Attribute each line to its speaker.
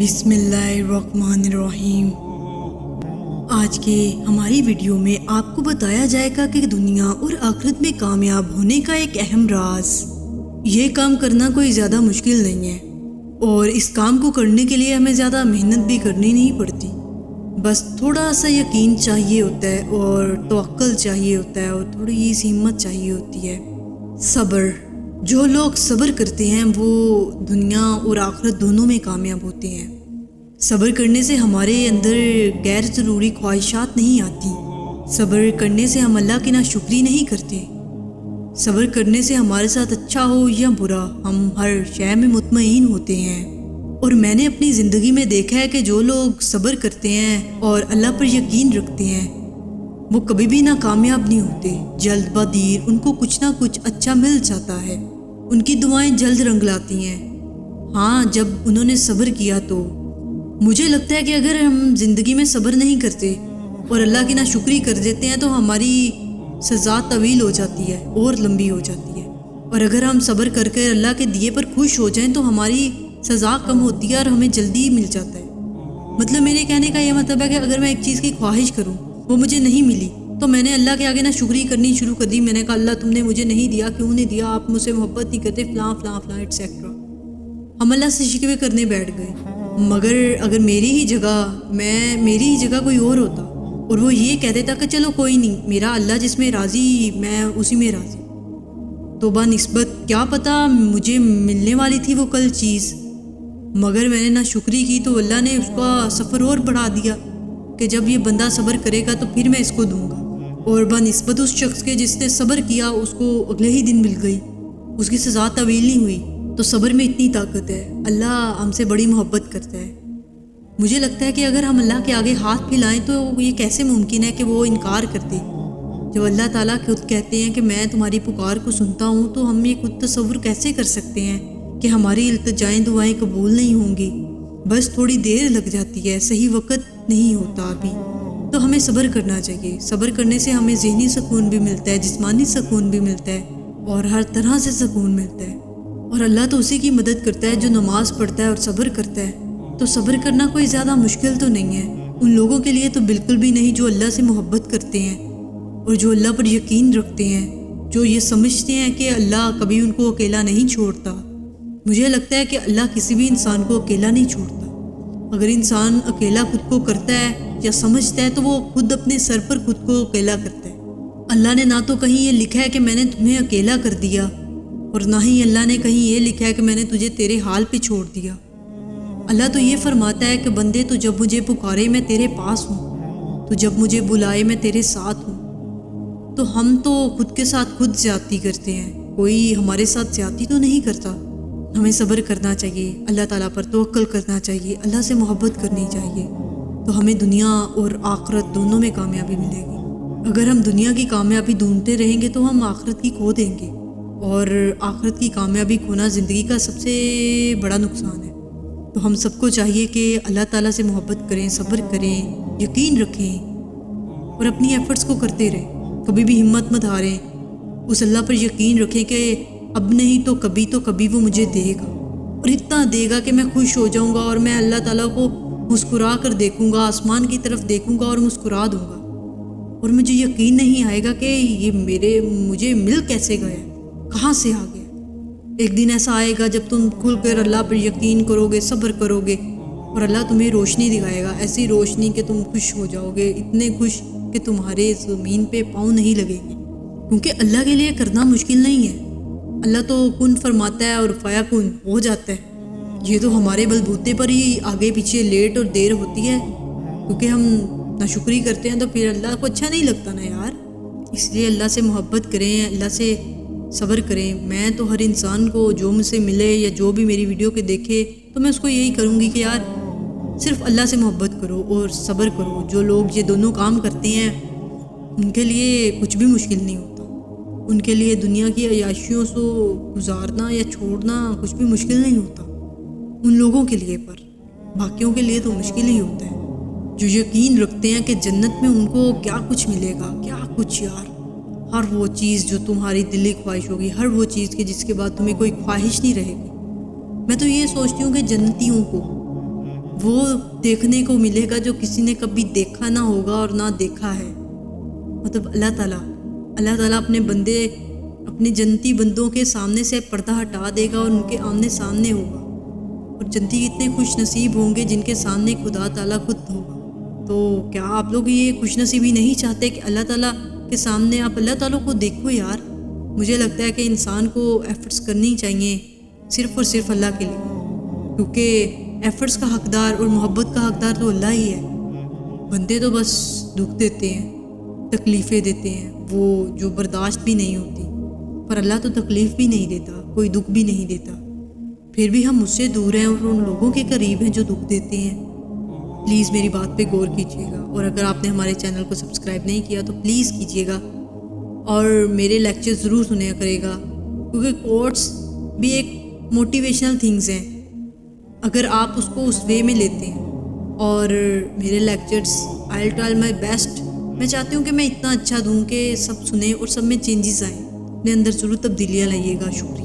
Speaker 1: بسم اللہ الرحمن الرحیم۔ آج کے ہماری ویڈیو میں آپ کو بتایا جائے گا کہ دنیا اور آخرت میں کامیاب ہونے کا ایک اہم راز۔ یہ کام کرنا کوئی زیادہ مشکل نہیں ہے اور اس کام کو کرنے کے لیے ہمیں زیادہ محنت بھی کرنی نہیں پڑتی، بس تھوڑا سا یقین چاہیے ہوتا ہے اور توکل چاہیے ہوتا ہے اور تھوڑی سی ہمت چاہیے ہوتی ہے۔ صبر، جو لوگ صبر کرتے ہیں وہ دنیا اور آخرت دونوں میں کامیاب ہوتے ہیں۔ صبر کرنے سے ہمارے اندر غیر ضروری خواہشات نہیں آتی، صبر کرنے سے ہم اللہ کی ناشکری نہیں کرتے، صبر کرنے سے ہمارے ساتھ اچھا ہو یا برا ہم ہر شے میں مطمئن ہوتے ہیں۔ اور میں نے اپنی زندگی میں دیکھا ہے کہ جو لوگ صبر کرتے ہیں اور اللہ پر یقین رکھتے ہیں وہ کبھی بھی ناکامیاب نہیں ہوتے، جلد بدیر ان کو کچھ نہ کچھ اچھا مل جاتا ہے، ان کی دعائیں جلد رنگ لاتی ہیں۔ ہاں، جب انہوں نے صبر کیا تو مجھے لگتا ہے کہ اگر ہم زندگی میں صبر نہیں کرتے اور اللہ کی ناشکری کر دیتے ہیں تو ہماری سزا طویل ہو جاتی ہے اور لمبی ہو جاتی ہے، اور اگر ہم صبر کر کے اللہ کے دیے پر خوش ہو جائیں تو ہماری سزا کم ہوتی ہے اور ہمیں جلدی مل جاتا ہے۔ مطلب میرے کہنے کا یہ مطلب ہے کہ اگر میں ایک چیز کی خواہش کروں وہ مجھے نہیں ملی تو میں نے اللہ کے آگے ناشکری کرنی شروع کر دی، میں نے کہا اللہ تم نے مجھے نہیں دیا، کیوں نہیں دیا، آپ مجھ سے محبت نہیں کرتے، فلاں فلاں فلاں ایٹسیکٹرا۔ ہم اللہ سے شکوے کرنے بیٹھ گئے، مگر اگر میری ہی جگہ کوئی اور ہوتا اور وہ یہ کہہ دیتا کہ چلو کوئی نہیں، میرا اللہ جس میں راضی میں اسی میں راضی، تو بنسبت کیا پتہ مجھے ملنے والی تھی وہ کل چیز، مگر میں نے ناشکری کی تو اللہ نے اس کا سفر اور بڑھا دیا کہ جب یہ بندہ صبر کرے گا تو پھر میں اس کو دوں گا، اور بنسبت اس شخص کے جس نے صبر کیا اس کو اگلے ہی دن مل گئی، اس کی سزا طویل نہیں ہوئی۔ تو صبر میں اتنی طاقت ہے، اللہ ہم سے بڑی محبت کرتا ہے۔ مجھے لگتا ہے کہ اگر ہم اللہ کے آگے ہاتھ پھیلائیں تو یہ کیسے ممکن ہے کہ وہ انکار کر دے، جب اللہ تعالیٰ خود کہتے ہیں کہ میں تمہاری پکار کو سنتا ہوں، تو ہم یہ خود تصور کیسے کر سکتے ہیں کہ ہماری التجائیں دعائیں قبول نہیں ہوں گی؟ بس تھوڑی دیر لگ جاتی ہے، صحیح وقت نہیں ہوتا ابھی، تو ہمیں صبر کرنا چاہیے۔ صبر کرنے سے ہمیں ذہنی سکون بھی ملتا ہے، جسمانی سکون بھی ملتا ہے اور ہر طرح سے سکون ملتا ہے، اور اللہ تو اسی کی مدد کرتا ہے جو نماز پڑھتا ہے اور صبر کرتا ہے۔ تو صبر کرنا کوئی زیادہ مشکل تو نہیں ہے، ان لوگوں کے لیے تو بالکل بھی نہیں جو اللہ سے محبت کرتے ہیں اور جو اللہ پر یقین رکھتے ہیں، جو یہ سمجھتے ہیں کہ اللہ کبھی ان کو اکیلا نہیں چھوڑتا۔ مجھے لگتا ہے کہ اللہ کسی بھی انسان کو اکیلا نہیں چھوڑتا۔ اگر انسان اکیلا خود کو کرتا ہے یا سمجھتا ہے تو وہ خود اپنے سر پر خود کو اکیلا کرتا ہے۔ اللہ نے نہ تو کہیں یہ لکھا ہے کہ میں نے تمہیں اکیلا کر دیا، اور نہ ہی اللہ نے کہیں یہ لکھا ہے کہ میں نے تجھے تیرے حال پہ چھوڑ دیا۔ اللہ تو یہ فرماتا ہے کہ بندے تو جب مجھے پکارے میں تیرے پاس ہوں، تو جب مجھے بلائے میں تیرے ساتھ ہوں۔ تو ہم تو خود کے ساتھ خود زیادتی کرتے ہیں، کوئی ہمارے ساتھ زیادتی تو نہیں کرتا۔ ہمیں صبر کرنا چاہیے، اللہ تعالیٰ پر توکل کرنا چاہیے، اللہ سے محبت کرنی چاہیے، تو ہمیں دنیا اور آخرت دونوں میں کامیابی ملے گی۔ اگر ہم دنیا کی کامیابی ڈھونڈتے رہیں گے تو ہم آخرت کی کھو دیں گے، اور آخرت کی کامیابی کھونا زندگی کا سب سے بڑا نقصان ہے۔ تو ہم سب کو چاہیے کہ اللہ تعالیٰ سے محبت کریں، صبر کریں، یقین رکھیں اور اپنی ایفرٹس کو کرتے رہیں، کبھی بھی ہمت مت ہاریں، اس اللہ پر یقین رکھیں کہ اب نہیں تو کبھی وہ مجھے دے گا، اور اتنا دے گا کہ میں خوش ہو جاؤں گا اور میں اللہ تعالیٰ کو مسکرا کر دیکھوں گا، آسمان کی طرف دیکھوں گا اور مسکرا دوں گا، اور مجھے یقین نہیں آئے گا کہ یہ مجھے مل کیسے گیا، کہاں سے آ گیا۔ ایک دن ایسا آئے گا جب تم کھل کر اللہ پر یقین کرو گے، صبر کرو گے، اور اللہ تمہیں روشنی دکھائے گا، ایسی روشنی کہ تم خوش ہو جاؤ گے، اتنے خوش کہ تمہارے زمین پہ پاؤں نہیں لگیں گے، کیونکہ اللہ کے لیے کرنا مشکل نہیں ہے۔ اللہ تو کن فرماتا ہے اور فیکون ہو جاتا ہے۔ یہ تو ہمارے بلبوتے پر ہی آگے پیچھے لیٹ اور دیر ہوتی ہے، کیونکہ ہم ناشکری کرتے ہیں تو پھر اللہ کو اچھا نہیں لگتا نا یار۔ اس لیے اللہ سے محبت کریں، اللہ سے صبر کریں۔ میں تو ہر انسان کو جو مجھ سے ملے یا جو بھی میری ویڈیو کے دیکھے تو میں اس کو یہی کروں گی کہ یار صرف اللہ سے محبت کرو اور صبر کرو۔ جو لوگ یہ دونوں کام کرتے ہیں ان کے لیے کچھ بھی مشکل نہیں ہوتا، ان کے لیے دنیا کی عیاشیوں سے گزارنا یا چھوڑنا کچھ بھی مشکل نہیں ہوتا ان لوگوں کے لیے، پر باقیوں کے لیے تو مشکل ہی ہوتا ہے، جو یقین رکھتے ہیں کہ جنت میں ان کو کیا کچھ ملے گا، کیا کچھ یار، ہر وہ چیز جو تمہاری دلی خواہش ہوگی، ہر وہ چیز کہ جس کے بعد تمہیں کوئی خواہش نہیں رہے گی۔ میں تو یہ سوچتی ہوں کہ جنتیوں کو وہ دیکھنے کو ملے گا جو کسی نے کبھی دیکھا نہ ہوگا اور نہ دیکھا ہے۔ مطلب اللہ تعالیٰ اپنے جنتی بندوں کے سامنے سے پردہ ہٹا دے گا اور ان کے آمنے سامنے ہوگا، اور جنتی اتنے خوش نصیب ہوں گے جن کے سامنے خدا تعالیٰ خود ہوگا۔ تو کیا آپ لوگ یہ خوش نصیبی نہیں چاہتے کہ اللہ تعالیٰ کے سامنے آپ اللہ تعالیٰ کو دیکھو یار؟ مجھے لگتا ہے کہ انسان کو ایفرٹس کرنی چاہیے صرف اور صرف اللہ کے لیے، کیونکہ ایفرٹس کا حقدار اور محبت کا حقدار تو اللہ ہی ہے۔ بندے تو بس دکھ دیتے ہیں، تکلیفیں دیتے ہیں، وہ جو برداشت بھی نہیں ہوتی، پر اللہ تو تکلیف بھی نہیں دیتا، کوئی دکھ بھی نہیں دیتا۔ پھر بھی ہم اس سے دور ہیں اور ان لوگوں کے قریب ہیں جو دکھ دیتے ہیں۔ پلیز میری بات پہ غور کیجیے گا، اور اگر آپ نے ہمارے چینل کو سبسکرائب نہیں کیا تو پلیز کیجیے گا، اور میرے لیکچر ضرور سنیا کرے گا، کیونکہ کوٹس بھی ایک موٹیویشنل تھنگز ہیں اگر آپ اس کو اس وے میں لیتے ہیں۔ اور میرے lectures I will try my best, میں چاہتی ہوں کہ میں اتنا اچھا دوں کہ سب سنیں اور سب میں چینجز آئیں۔ اپنے اندر ضرور تبدیلیاں لائیے گا۔ شکریہ۔